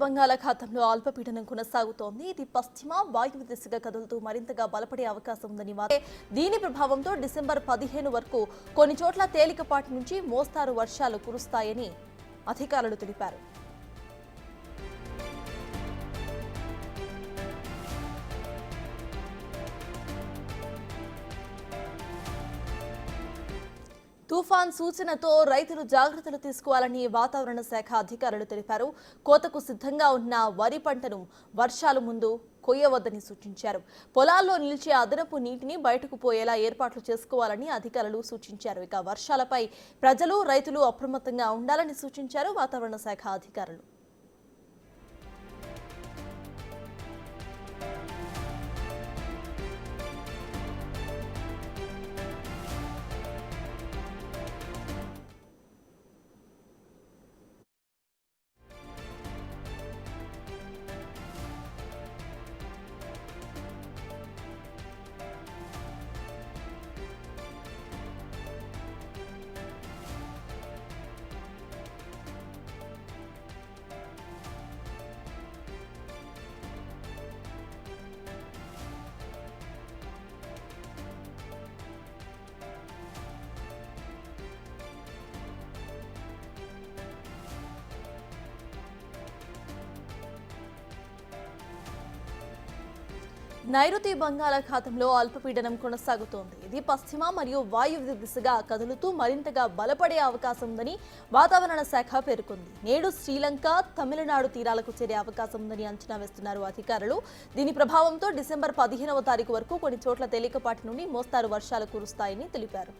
బంగాళాఖాతంలో అల్పపీడనం కొనసాగుతోంది. ఇది పశ్చిమ వాయువ్య దిశగా కదులుతూ మరింతగా బలపడే అవకాశం ఉందని దీని ప్రభావంతో డిసెంబర్ 15 వరకు కొన్ని చోట్ల తేలికపాటి నుంచి మోస్తారు వర్షాలు కురుస్తాయని అధికారులు తెలిపారు. తుఫాన్ సూచనతో రైతులు జాగ్రత్తలు తీసుకోవాలని వాతావరణ శాఖ అధికారులు తెలిపారు. కోతకు సిద్ధంగా ఉన్న వరి పంటను వర్షాలు ముందు కొయ్యవద్దని సూచించారు. పొలాల్లో నిలిచే అదనపు నీటిని బయటకు పోయేలా ఏర్పాట్లు చేసుకోవాలని అధికారులు సూచించారు. ఇక వర్షాలపై ప్రజలు రైతులు అప్రమత్తంగా ఉండాలని సూచించారు వాతావరణ శాఖ అధికారులు. నైరుతి బంగాళాఖాతంలో అల్పపీడనం కొనసాగుతోంది. ఇది పశ్చిమ మరియు వాయువ్య దిశగా కదులుతూ మరింతగా బలపడే అవకాశం ఉందని వాతావరణ శాఖ పేర్కొంది. నేడు శ్రీలంక, తమిళనాడు తీరాలకు చేరే అవకాశం ఉందని అంచనా వేస్తున్నారు అధికారులు. దీని ప్రభావంతో డిసెంబర్ 15వ తారీఖు వరకు కొన్ని చోట్ల తేలికపాటి నుండి మోస్తారు వర్షాలు కురుస్తాయని తెలిపారు.